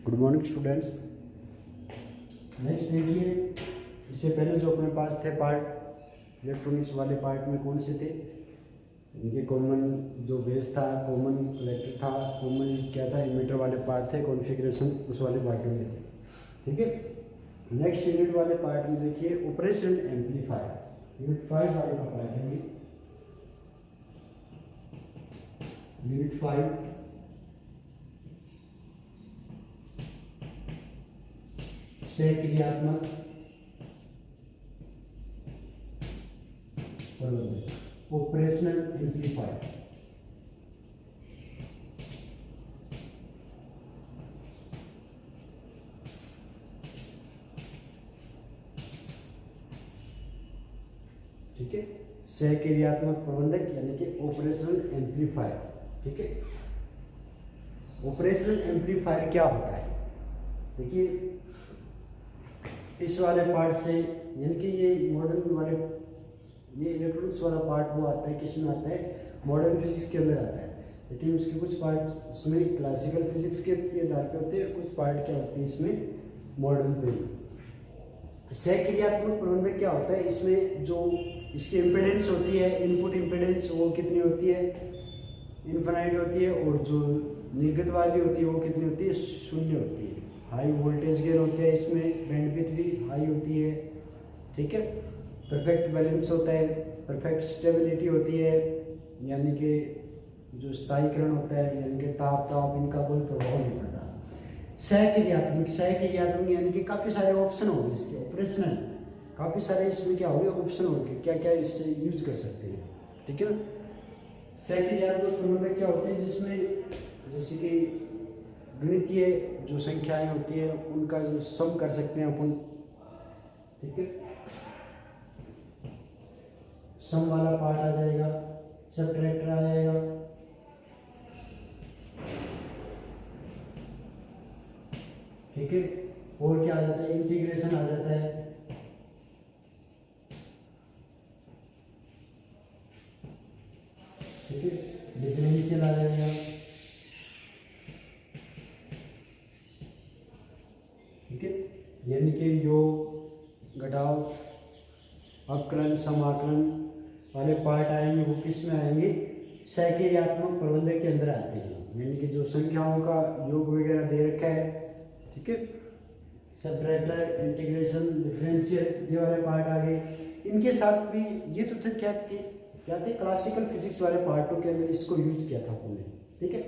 Good morning students. Next देखिए, इससे पहले जो अपने पास थे पार्ट इलेक्ट्रॉनिक्स वाले पार्ट में कौन से थे, इनके कॉमन जो बेस था, कॉमन कलेक्टर था, कॉमन क्या था, इमीटर वाले पार्ट थे, कॉन्फ़िगरेशन उस वाले पार्ट में थे। ठीक है, नेक्स्ट यूनिट वाले पार्ट में देखिए ऑपरेशनल एम्पलीफायर, यूनिट 5 वाले का पार्ट है। यूनिट 5 से क्रियात्मक प्रबंधन, ऑपरेशनल एम्पलीफायर। ठीक है, सहक्रियात्मक प्रबंधक यानी कि ऑपरेशनल एम्पलीफायर। ठीक है, ऑपरेशनल एम्पलीफायर क्या होता है? देखिए, इस वाले पार्ट से यानी कि ये मॉडर्न वाले, ये इलेक्ट्रॉनिक्स वाला पार्ट वो आता है, किस में आता है? मॉडर्न फिजिक्स के अंदर आता है। लेकिन उसके कुछ पार्ट इसमें क्लासिकल फिजिक्स के आधार पे होते हैं, कुछ पार्ट क्या होते हैं इसमें मॉडर्न पे। सहक्रियात्मक प्रबंधक क्या होता है? इसमें जो इसकी इम्पीडेंस होती है, इनपुट इम्पीडेंस, वो कितनी होती है? इनफाइनाइट होती है। और जो निर्गत वाली होती है वो कितनी होती है? शून्य होती है। हाई वोल्टेज गेन होते हैं इसमें, बैंडविड्थ भी हाई होती है। ठीक है, परफेक्ट बैलेंस होता है, परफेक्ट स्टेबिलिटी होती है, यानी कि जो स्थायीकरण होता है, यानी कि ताप इनका कोई प्रभाव नहीं पड़ता। सहक्रियात्मक यानी कि काफ़ी सारे ऑप्शन होंगे इसके, ऑपरेशनल काफ़ी सारे इसमें क्या होंगे ऑप्शन होंगे, क्या क्या इससे यूज कर सकते हैं। ठीक है ना, सहक्रियात्मक प्रबंधक क्या होते हैं? जिसमें जैसे कि गणितीय जो संख्याएं होती है उनका जो सम कर सकते हैं अपन। ठीक है, सम वाला पार्ट आ जाएगा, सबट्रैक्टर आ जाएगा। ठीक है, और क्या आ जाता है? इंटीग्रेशन आ जाता है। ठीक है, डिफरेंशियल आ जाएगा। ठीक है, यानी कि योग, घटाव, अवकलन, समाकलन वाले पार्ट आएंगे, वो किस में आएंगे? सहक्रियात्मक प्रबंधक के अंदर आते हैं। यानी कि जो संख्याओं का योग वगैरह दे रखा है, ठीक है, सबट्रैक्टर, इंटीग्रेशन, डिफरेंशियल, ये वाले पार्ट आ गए। इनके साथ भी ये तो थे क्या थे? क्लासिकल फिजिक्स वाले पार्टों के अंदर इसको यूज किया था हमने। ठीक है,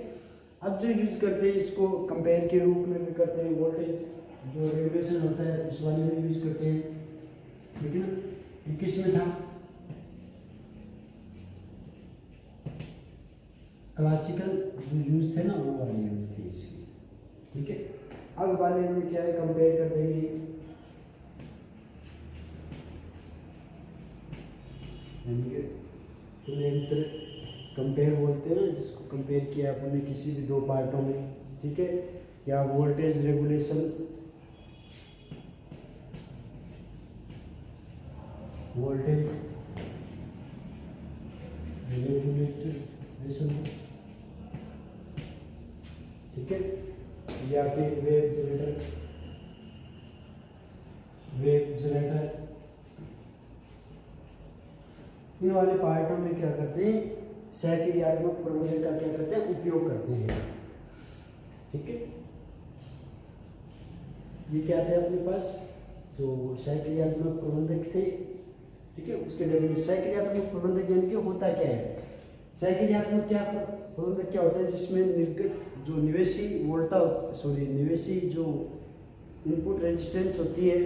अब जो यूज करते हैं इसको कंपेयर के रूप में भी करते हैं, वोल्टेज जो रेगुलेशन होता है उस वाले में यूज करते हैं। ठीक है ना, ये किस में था? क्लासिकल जो यूज थे ना वो वाले यूज थे इसकी। ठीक है, अब वाले में क्या है? कंपेयर कर देंगे, कंपेयर बोलते हैं ना जिसको, कंपेयर किया अपन ने किसी भी दो पार्टों में। ठीक है, या वोल्टेज रेगुलेशन, वोल्टेज रेगुलेशन, ठीक है, या फिर वेव जनरेटर, इन वाले पार्टों में क्या करते हैं? सहक्रियात्मक प्रबंधक का क्या करते हैं? उपयोग करते हैं। ठीक है, ये क्या थे अपने पास जो सहक्रियात्मक प्रबंधक थे? ठीक है, उसके डेफिनेशन, सहक्रियात्मक प्रबंधक यानी कि होता क्या है? सहक्रियात्मक प्रबंधक क्या होता है? जिसमें निर्गत जो निवेशी जो इनपुट रेजिस्टेंस होती है,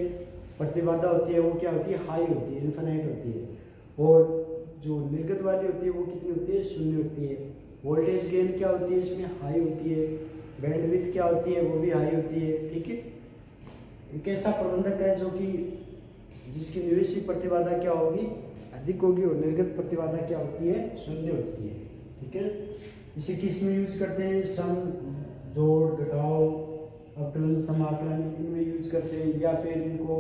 प्रतिबाधा होती है, वो क्या होती है? हाई होती है, इनफाइनाइट होती है। और जो निर्गत वाली होती है वो कितनी होती है? शून्य होती है। वोल्टेज गेन क्या होती है? इसमें हाई होती है। बैंडविड्थ क्या होती है? वो भी हाई होती है। ठीक है, एक ऐसा प्रबंधक है जो कि जिसकी निवेशी प्रतिबाधा क्या होगी? अधिक होगी, और निर्गत प्रतिबाधा क्या होती है? शून्य होती है। ठीक है, इसे किस में यूज करते हैं? सम, जोड़, घटाव, अवकलन, समाकलन, इनमें यूज करते हैं, या फिर इनको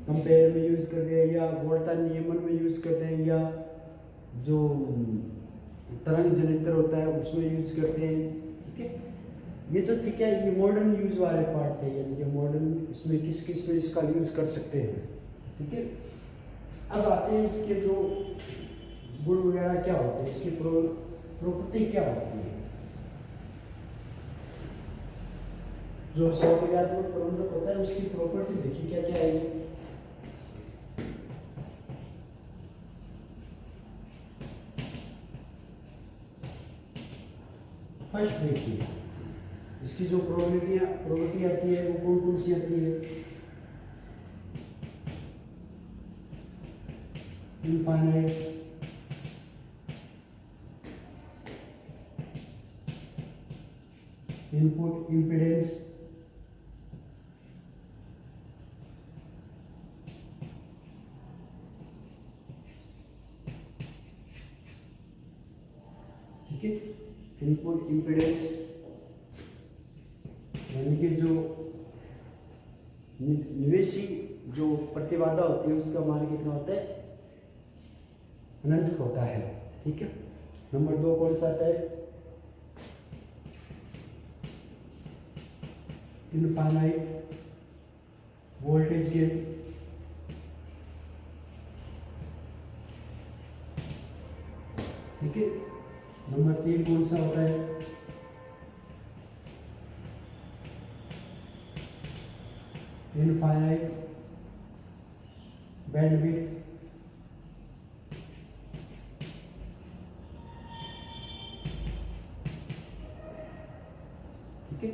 कंपेयर में यूज करते हैं, या वोल्टा नियमन में यूज करते हैं, या जो तरंग जनरेटर होता है उसमें यूज करते हैं। ठीक है, ये तो ठीक है, ये मॉडर्न यूज वाले पार्ट थे, यानी कि मॉडर्न इसमें किस किस में इसका यूज कर सकते हैं। ठीक है, अब आते हैं इसके जो गुण वगैरह क्या होते हैं, इसकी प्रॉपर्टी क्या होती है। जो सौकर्यात्मक प्रबंधक होता है उसकी प्रॉपर्टी देखिए क्या क्या है। फर्स्ट देखिए इसकी जो प्रॉपर्टी आती है वो कौन कौन सी आती है। इनफाइनाइट, इनपुट इम्पीडेंस, ठीक है, इनपुट इम्पीडेंस यानी कि जो निवेशी जो प्रतिबाधा होती है उसका मान कितना होता है, अनंत होता है। ठीक है, नंबर 2 कौन सा आता है, इनफाइनाइट वोल्टेज गेन। ठीक है, नंबर 3 कौन सा होता है, इनफाइनाइट बैंडविड्थ। ठीक है,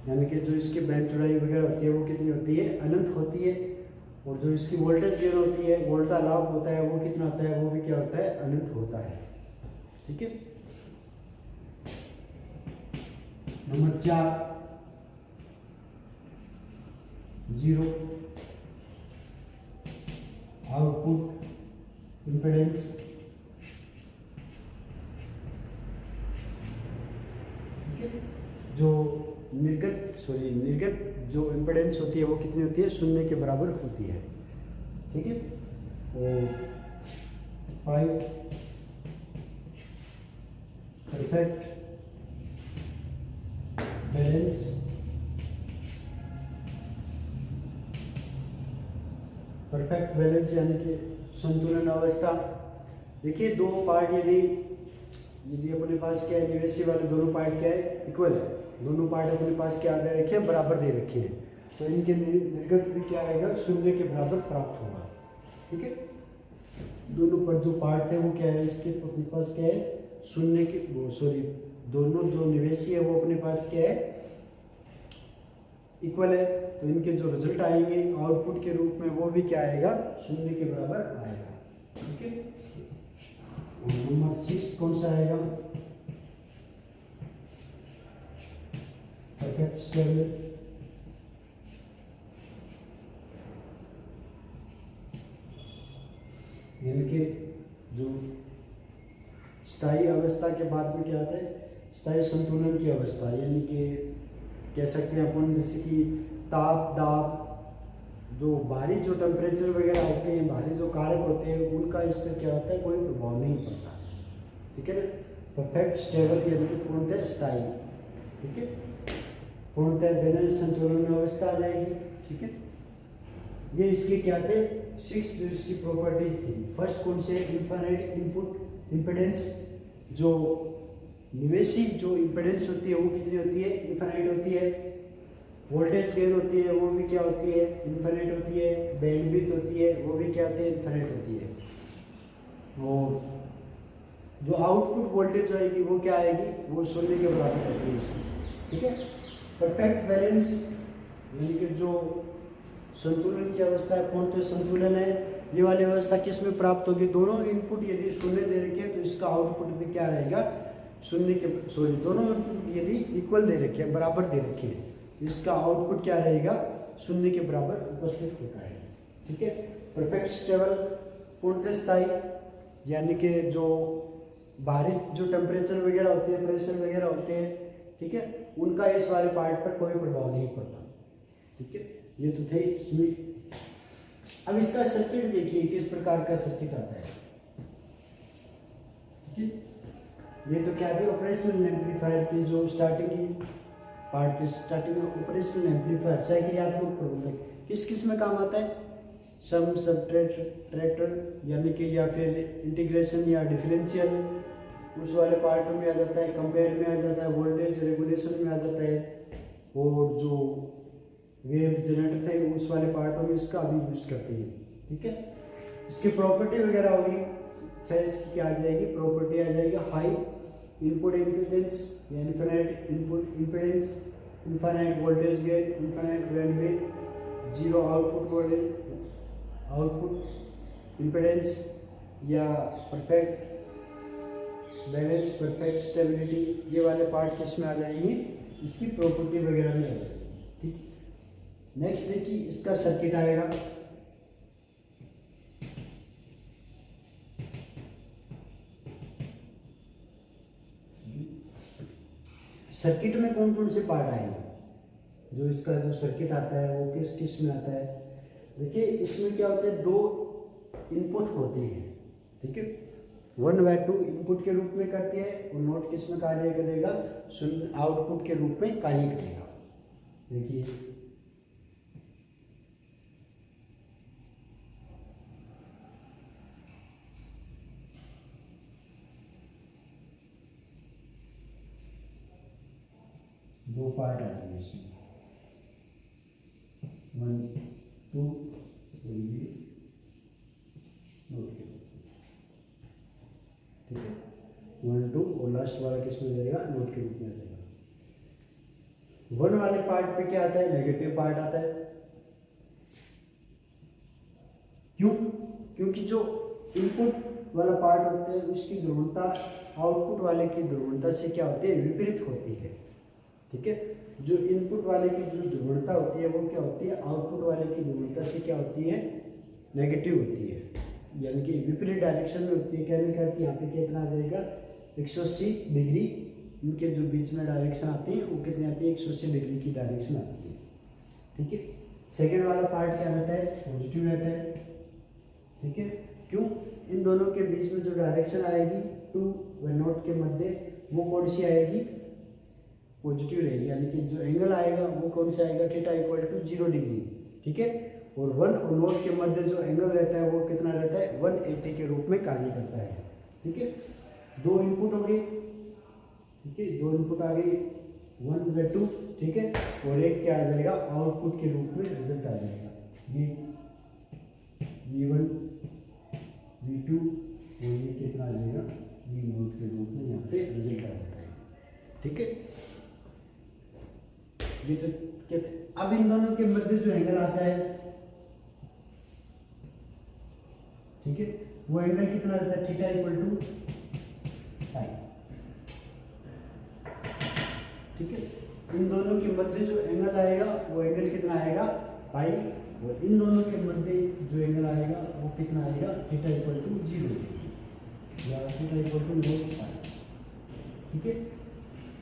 यानी कि जो इसकी बैंड चौड़ाई वगैरह होती है वो कितनी होती है, अनंत होती है। और जो इसकी वोल्टेज गेन होती है, वोल्टा लाभ होता है, वो कितना होता है, वो भी क्या होता है, अनंत होता है। ठीक है, नंबर 4 जीरो आउटपुट इम्पीडेंस। ठीक है, जो निर्गत जो इम्पीडेंस होती है वो कितनी होती है, 0 के बराबर होती है। ठीक है, और 5 परफेक्ट बैलेंस। परफेक्ट बैलेंस यानी कि संतुलन अवस्था। देखिए दो पार्ट यदि अपने पास क्या है, निवेशी वाले दोनों पार्ट क्या है, इक्वल है, दोनों पार्ट अपने पास क्या दे रखे हैं, बराबर दे रखे हैं, तो इनके निर्गत भी क्या आएगा, 0 के बराबर प्राप्त होगा। ठीक है, दोनों पर जो पार्ट है वो क्या है, इसके अपने पास क्या है, 0 के दोनों जो निवेशी है वो अपने पास क्या है, इक्वल है, तो इनके जो रिजल्ट आएंगे आउटपुट के रूप में वो भी क्या आएगा, 0 के बराबर आएगा। ठीक है, नंबर 6 कौन सा आएगा, परफेक्ट स्टेबल। यानी कि जो स्थायी अवस्था के बाद में क्या आता है, स्थायी संतुलन की अवस्था, यानी कि कह सकते हैं अपन जैसे कि ताप दाब, जो बाहरी जो टेम्परेचर वगैरह होते हैं, बाहरी जो कारक होते हैं, उनका इस पर क्या होता है, कोई प्रभाव नहीं पड़ता। ठीक है ना, परफेक्ट स्टेबल यानी कि पूर्णतः स्थायी। ठीक है, पूर्णतः बैलेंस संतुलन में अवस्था आ जाएगी। ठीक है, ये इसके क्या थे, 6 जो इसकी प्रॉपर्टीज थी। फर्स्ट कौन से, इनफाइनाइट इनपुट इम्पीडेंस, जो निवेशी जो इम्पीडेंस होती है वो कितनी होती है, इनफाइनाइट होती है। वोल्टेज गेन होती है वो भी क्या होती है, इनफाइनाइट होती है। बैंडविड्थ होती है वो भी क्या होती है, इनफाइनाइट होती है। और जो आउटपुट वोल्टेज आएगी वो क्या आएगी, वो 0 के बराबर होती है इसमें। ठीक है, परफेक्ट बैलेंस यानी कि जो संतुलन की अवस्था है, पूर्णतः संतुलन है, ये वाली अवस्था किस में प्राप्त होगी, दोनों इनपुट यदि 0 दे रखे हैं तो इसका आउटपुट भी क्या रहेगा, 0 के दोनों यदि इक्वल दे रखे हैं, बराबर दे रखे हैं, इसका आउटपुट क्या रहेगा, 0 के बराबर उपस्थित होता है। ठीक है, परफेक्ट स्टेबल पूर्णतः स्थायी, यानी कि जो बाहरी जो टेम्परेचर वगैरह होते हैं, प्रेशर वगैरह होते हैं, ठीक है, उनका इस वाले पार्ट पर कोई प्रभाव नहीं पड़ता। ठीक है, ये तो थे इसमें। अब इसका सर्किट देखिए किस प्रकार का सर्किट आता है। ठीक है, ये तो क्या थे, ऑपरेशनल एम्पलीफायर की जो स्टार्टिंग की पार्ट की स्टार्टिंग में ऑपरेशनल एम्पलीफायर सक्रियात्मक प्रवर्धक किस किस में काम आता है? सम सबट्रैक्टर यानी कि या फिर इंटीग्रेशन या डिफरेंशियल उस वाले पार्ट में आ जाता है, कंपेयर में आ जाता है, वोल्टेज रेगुलेशन में आ जाता है, और जो वेव जनरेटर थे उस वाले पार्टों में इसका अभी यूज करते हैं। ठीक है, इसकी प्रॉपर्टी वगैरह होगी, इसकी क्या आ जाएगी? प्रॉपर्टी आ जाएगी हाई इनपुट इम्पीडेंस या infinite input impedance, infinite voltage gain, infinite bandwidth, zero output voltage output impedance या परफेक्ट बैलेंस, परफेक्ट स्टेबिलिटी, ये वाले पार्ट किस में आ जाएंगे? इसकी प्रॉपर्टी वगैरह में आ जाएगी। ठीक है, नेक्स्ट देखिए इसका सर्किट आएगा। सर्किट में कौन कौन से पार्ट आएंगे? जो इसका जो सर्किट आता है वो किस किस में आता है? देखिए इसमें क्या होता है, दो इनपुट होते हैं। ठीक है, 1 व 2 इनपुट के रूप में करती है और नोट किस में कार्य करेगा? शून्य आउटपुट के रूप में कार्य करेगा। देखिए दो पार्ट आएंगे इसमें, 1 2 और ये नोट के रूप में। ठीक है, 1 2 और लास्ट वाला किस में जाएगा? नोट के रूप में आ जाएगा। 1 वाले पार्ट पे क्या आता है? नेगेटिव पार्ट आता है। क्यों? क्योंकि जो इनपुट वाला पार्ट होता है उसकी ध्रुवता आउटपुट वाले की ध्रुवता से क्या होती है? विपरीत होती है। ठीक है, जो इनपुट वाले की जो ध्रुवता होती है वो क्या होती है? आउटपुट वाले की ध्रुवता से क्या होती है? नेगेटिव होती है, यानी कि विपरीत डायरेक्शन में होती है। कहने का अर्थ यहाँ पे कितना आ जाएगा? 180 डिग्री, इनके जो बीच में डायरेक्शन आती है वो कितनी आती है? 180 डिग्री की डायरेक्शन आती है। ठीक है, सेकेंड वाला पार्ट क्या रहता है? पॉजिटिव रहता है। ठीक है, क्यों? इन दोनों के बीच में जो डायरेक्शन आएगी 2 व नोट के मध्य, वो कौन सी आएगी? पॉजिटिव रहेगी, यानी कि जो एंगल आएगा वो कौन सा आएगा? Theta equal to 0 degree. ठीक है, और 1 और नोट के मध्य जो एंगल रहता है वो कितना रहता है? 180 के रूप में कार्य करता है। ठीक है, दो इनपुट हो गए। ठीक है, दो इनपुट आ गई, 1 व 2। ठीक है, और एक क्या आ जाएगा? आउटपुट के रूप में रिजल्ट आ जाएगा, ये V1 V2 और ये कितना आ जाएगा? V नोट के रूप में यहाँ पे रिजल्ट आ जाता है। ठीक है, ये तो कहते हैं। अब इन दोनों के मध्य जो एंगल आता है, ठीक है, वो एंगल कितना रहता है? थीटा इक्वल टू पाई। ठीक है, इन दोनों के मध्य जो एंगल आएगा वो एंगल कितना आएगा? पाई, और इन दोनों के मध्य जो एंगल आएगा वो कितना आएगा? थीटा इक्वल टू 0 या theta equal to not pi. ठीक है,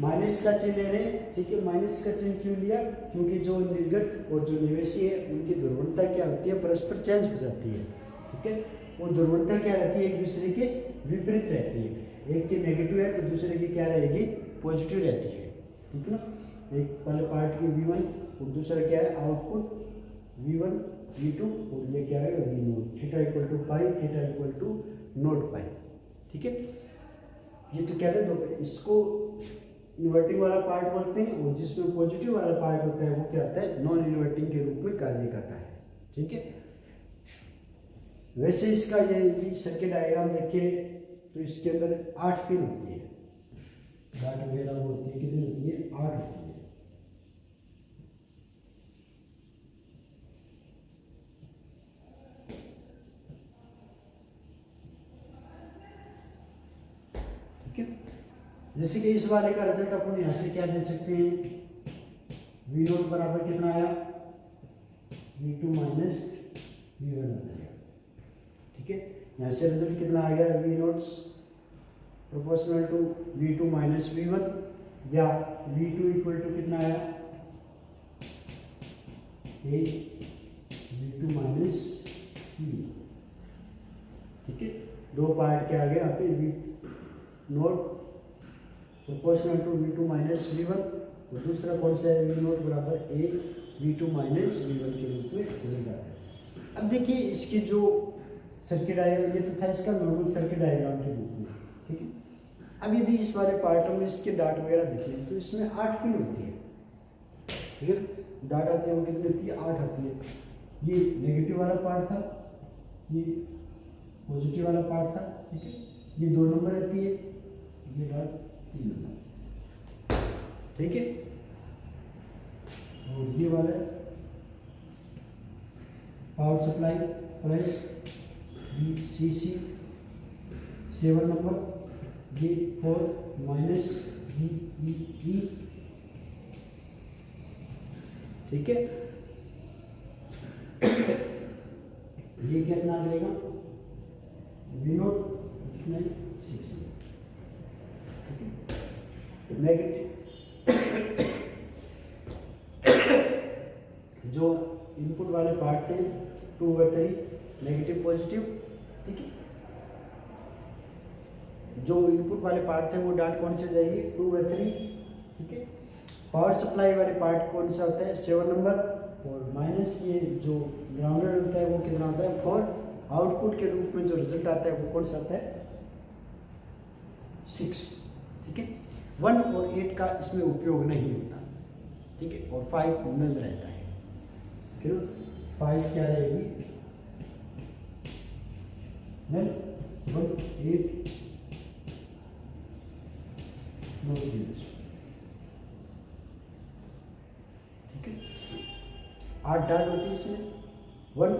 माइनस का चिन्ह ले रहे हैं। ठीक है, माइनस का चिन्ह क्यों लिया? क्योंकि जो निर्गत और जो निवेशी है उनकी ध्रुवता क्या होती है? परस्पर चेंज हो जाती है। ठीक है, वो ध्रुवता क्या रहती है? एक दूसरे के विपरीत रहती है। एक की नेगेटिव है तो दूसरे की क्या रहेगी? पॉजिटिव रहती है। ठीक है ना, एक पहले पार्ट की V1 और दूसरा क्या है? आउटपुट V1 V2 और ये क्या है? V naught. Theta equal to pi, theta equal to not pi. ठीक है, ये तो क्या है? दो, इसको इन्वर्टिंग वाला पार्ट बोलते हैं, और जिसमें पॉजिटिव वाला पार्ट होता है वो क्या होता है? नॉन इन्वर्टिंग के रूप में कार्य करता है। ठीक है, वैसे इसका ये सर्किट डायग्राम देखिए तो इसके अंदर 8 पिन होती है, डाट वगैरह होती है, कितनी होती है? 8 होती है। ठीक है, जैसे कि इस वाले का रिजल्ट अपन यहाँ से क्या दे सकते हैं? V नोट बराबर कितना आया? V2 माइनस V1 आ गया। ठीक है, यहाँ से रिजल्ट कितना आ गया? V notes proportional to V2 minus V1, या V2 इक्वल टू कितना आया? V2 minus V। ठीक है, दो पार्ट के आगे यहाँ पे V naught proportional to V2 minus V1 और दूसरा कौन सा है, वी नॉट बराबर ए V2 माइनस V1 के रूप में रिजल्ट आता है। अब देखिए इसकी जो सर्किट डायग्राम, ये तो था इसका नॉर्मल सर्किट डायग्राम के रूप में, ठीक है। अब यदि इस वाले पार्टों में इसके डाट वगैरह देखें तो इसमें 8 पिन होती है, ठीक है। डाट आते हैं वो कितनी होती है, 8 आती है। ये नेगेटिव वाला पार्ट था, ये पॉजिटिव वाला पार्ट था, ठीक है। ये 2 नंबर रहती है, ये डाट 3 नंबर, ठीक है। और ये वाला power supply plus VCC 7 number, ये 4 माइनस VEE, ठीक है। ये कितना आ जाएगा, V0 कितना 6, ठीक है। नेगेटिव जो इनपुट वाले पार्ट थे 2 व 3, नेगेटिव पॉजिटिव, ठीक है। जो इनपुट वाले पार्ट थे वो डाट कौन से जाएगी, 2 व 3, ठीक है। पावर सप्लाई वाले पार्ट कौन सा होता है, 7 नंबर, और माइनस ये जो ग्राउंडेड होता है वो कितना होता है, 4। आउटपुट के रूप में जो रिजल्ट आता है वो कौन सा आता है, 6, ठीक है। 1 और 8 का इसमें उपयोग नहीं होता, ठीक है। और 5 नल रहता है, फिर 5 क्या रहेगी, नल, 1 8 नो यूज, ठीक है। 8 डाट होती है इसमें, 1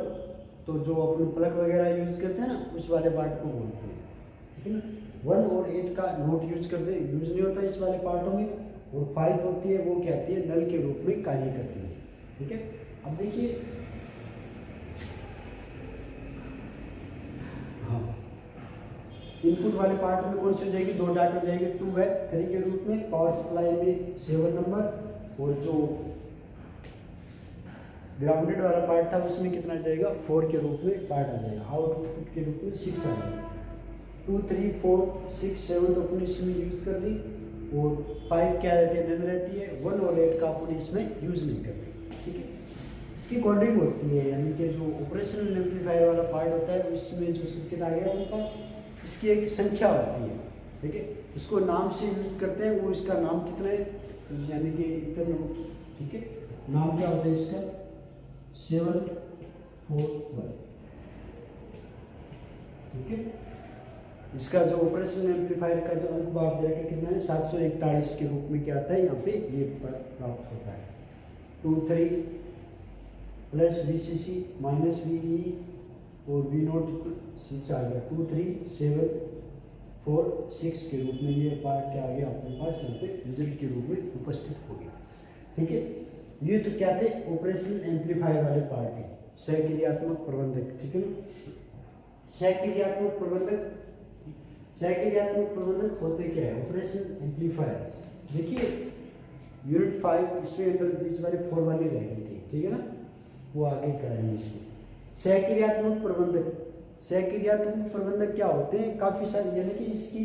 तो जो अपन प्लग वगैरह यूज करते हैं ना उस वाले पार्ट को बोलते हैं, ठीक है ना। 1 और 8 का नोट यूज नहीं होता इस वाले पार्टों में, और 5 होती है वो क्या आती है, नल के रूप में कार्य करती है, ठीक है। अब देखिए हाँ, इनपुट वाले पार्ट में कौन सी हो जाएगी, 2 डाट हो जाएगी 2 व 3 के रूप में। पावर सप्लाई में 7 नंबर, और जो ग्राउंडेड वाला पार्ट था उसमें कितना जाएगा, 4 के रूप में पार्ट आ जाएगा। आउटपुट के रूप में 6 आ जाएगा। 2 3 4 6 7 तो अपने इसमें यूज कर दी, और 5 क्या रहती है, नल रहती है। 1 और 8 का अपन इसमें यूज नहीं करते, ठीक है। इसकी कोडिंग होती है, यानी कि जो ऑपरेशनल एम्पलीफायर वाला पार्ट होता है उसमें जो सर्किट आ गया उनके पास, इसकी एक संख्या होती है, ठीक है। उसको नाम से यूज करते हैं, वो इसका नाम कितना है, यानी कि इतना, ठीक है। नाम क्या होता है इसका, 741, ठीक है। इसका जो ऑपरेशनल एम्पलीफायर का जो अंक भाग दे रखा कितना है, 741 के रूप में क्या आता है, यहाँ पे ये प्राप्त होता है। 2 3 प्लस VCC माइनस VE और V0 6 आ गया। 2 3 7 4 6 के रूप में ये पार्ट क्या आ गया अपने पास, यहाँ पे रिजल्ट के रूप में उपस्थित हो गया, ठीक है। ये तो क्या थे, ऑपरेशनल एम्पलीफायर वाले पार्ट थे, सहक्रियात्मक प्रबंधक, ठीक है ना। सहक्रियात्मक प्रबंधक होते क्या है, ऑपरेशनल एम्पलीफायर। देखिए यूनिट 5 इसमें अंदर बीच वाली 4 वाली रह गई थी, ठीक है ना, वो आगे कराएंगे इसमें। सहक्रियात्मक प्रबंधक क्या होते हैं, काफ़ी सारी, यानी कि इसकी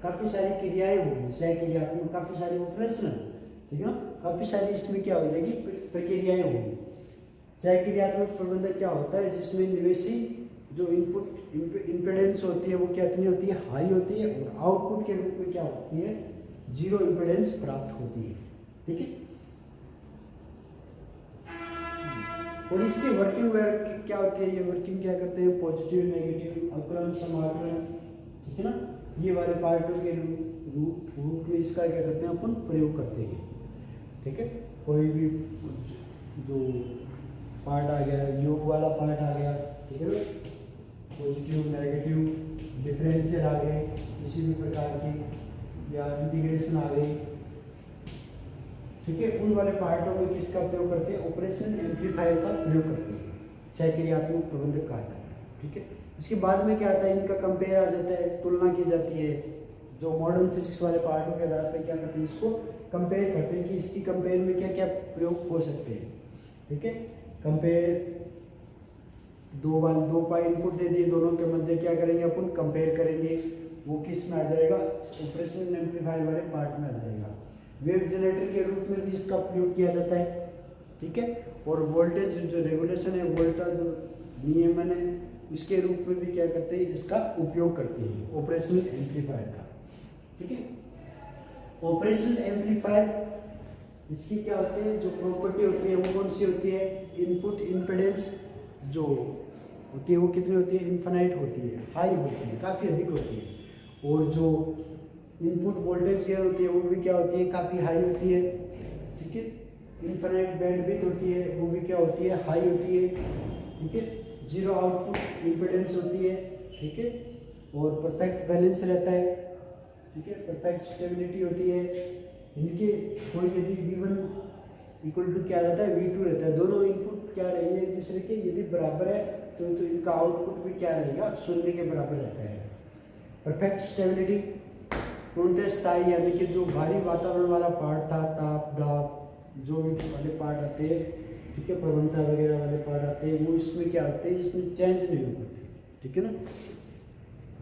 काफ़ी सारी क्रियाएं होंगी, सहक्रियात्मक काफ़ी सारी ऑपरेशनल, ठीक है ना, काफ़ी सारी इसमें क्या हो जाएगी, प्रक्रियाएं होंगी। सहक्रियात्मक प्रबंधक क्या होता है, जिसमें निवेशी जो इनपुट इम्पीडेंस होती है वो कितनी होती है, हाई होती है, और आउटपुट के रूप में क्या होती है, 0 इम्पीडेंस प्राप्त होती है, ठीक है। और इसकी वर्किंग क्या होती है, ये वर्किंग क्या करते हैं, पॉजिटिव नेगेटिव अवकलन समाकलन, ठीक है ना, ये वाले पार्टों के रूप में इसका क्या करते हैं अपन प्रयोग करते हैं, ठीक है। कोई भी जो पार्ट आ गया, योग वाला पार्ट आ गया, ठीक है ना, पॉजिटिव नेगेटिव डिफरेंशियल आ गए किसी भी प्रकार की, या इंटीग्रेशन आ गई, ठीक है। उन वाले पार्टों में किसका प्रयोग करते हैं, ऑपरेशनल एम्पलीफायर का प्रयोग करते हैं, सहक्रियात्मक प्रबंधक कहा जाता है, ठीक है। इसके बाद में क्या आता है, इनका कंपेयर आ जाता है, तुलना की जाती है। जो मॉडर्न फिजिक्स वाले पार्टों के आधार पर क्या करते हैं, इसको कंपेयर करते हैं कि इसकी कंपेयर में क्या क्या प्रयोग हो सकते हैं, ठीक है। कंपेयर दो पार्ट इनपुट दे दिए, दोनों के मध्य क्या करेंगे अपन, कंपेयर करेंगे। वो किस में आ जाएगा, ऑपरेशनल एम्पलीफायर वाले पार्ट में आ जाएगा। वेव जनरेटर के रूप में भी इसका उपयोग किया जाता है, ठीक है। और वोल्टेज जो रेगुलेशन है, वोल्टेज जो नियमन है, उसके रूप में भी क्या करते हैं, इसका उपयोग करते हैं ऑपरेशनल एम्पलीफायर का, ठीक है। ऑपरेशनल एम्पलीफायर इसकी क्या होती है, जो प्रॉपर्टी होती है वो कौन सी होती है, इनपुट इम्पीडेंस जो होती है वो कितनी होती है, इन्फिनाइट होती है, हाई होती है, काफ़ी अधिक होती है। और जो इनपुट वोल्टेज गेन होती है वो भी क्या होती है, काफ़ी हाई होती है, ठीक है। इन्फिनाइट बैंडविड्थ होती है वो भी क्या होती है, हाई होती है, ठीक है। जीरो आउटपुट इम्पीडेंस होती है, ठीक है। और परफेक्ट बैलेंस रहता है, ठीक है। परफेक्ट स्टेबिलिटी होती है। इनके कोई यदि V1 इक्वल टू क्या रहता है, V2 रहता है, दोनों इनपुट क्या रहेंगे एक दूसरे के यदि बराबर है तो इनका आउटपुट भी क्या रहेगा, शून्य के बराबर रहता है। परफेक्ट स्टेबिलिटी पूर्णतः स्थायी, यानी कि जो भारी वातावरण वाला पार्ट था, ताप दाब जो भी वाले पार्ट आते हैं, ठीक है, प्रवणता वगैरह वाले पार्ट आते हैं, वो इसमें क्या होते हैं, इसमें चेंज नहीं होते, ठीक है ना।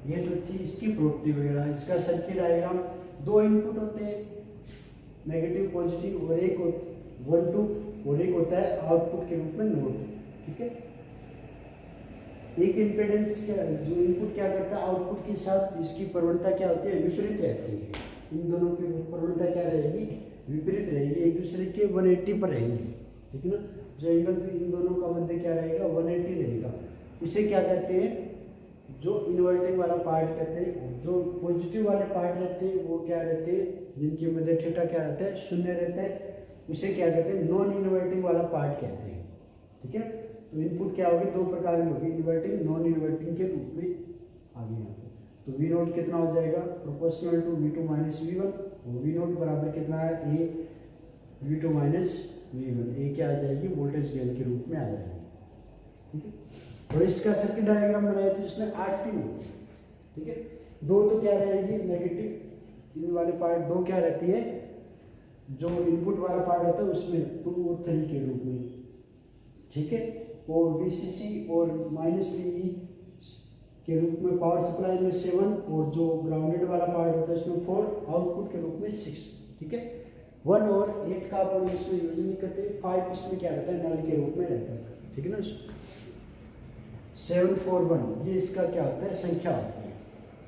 ये तो थी इसकी प्रॉपर्टी वगैरह। इसका सर्किट डायग्राम, दो इनपुट होते हैं नेगेटिव पॉजिटिव, और एक 1 2 और एक होता है आउटपुट के रूप में नोड, ठीक है। एक इम्पीडेंस क्या, जो इनपुट क्या करता है आउटपुट के साथ, इसकी प्रवणता क्या होती है, विपरीत रहती है। इन दोनों की प्रवणता क्या रहेगी, विपरीत रहेगी, एक दूसरे के 180 पर रहेंगी, ठीक है ना। जो एंगल भी इन दोनों का मध्य क्या रहेगा, 180 रहेगा। इसे क्या कहते हैं, जो इन्वर्टिंग वाला पार्ट कहते हैं। जो पॉजिटिव वाले पार्ट रहते हैं वो क्या रहते हैं, जिनके मध्य थीटा क्या रहता है, शून्य रहता है, उसे क्या कहते हैं, नॉन इन्वर्टिंग वाला पार्ट कहते हैं, ठीक है। तो इनपुट क्या होगी, दो प्रकार की होगी, इन्वर्टिंग नॉन इन्वर्टिंग के रूप में आ गई यहाँ पे। तो वी नोट कितना हो जाएगा, proportional to V2 minus V1, और वी नोट बराबर कितना है, ए V2 माइनस V1, ए क्या आ जाएगी, वोल्टेज गेन के रूप में आ जाएगी, ठीक है। और इसका सर्किट डायग्राम बनाया तो इसमें 8 पिन होती है, ठीक है। दो तो क्या रहेगी नेगेटिव, इन वाले पार्ट दो क्या रहती है, जो इनपुट वाला पार्ट होता है उसमें 2 और 3 के रूप में, ठीक है। और VCC और -VE के रूप में पावर सप्लाई में 7, और जो ग्राउंडेड वाला पार्ट होता है उसमें 4, आउटपुट के रूप में 6, ठीक है। 1 और 8 का अपन इसमें यूज नहीं करते, 5 इसमें क्या रहता है, नल के रूप में रहता है, ठीक है ना। 741 ये इसका क्या होता है, संख्या होती है,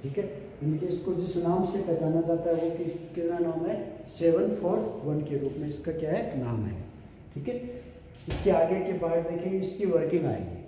ठीक है। इनके इसको जिस नाम से पहचाना जाता है वो कितना नाम है, 741 के रूप में इसका क्या है, नाम है, ठीक है। इसके आगे के पार्ट देखेंगे, इसकी वर्किंग आएगी।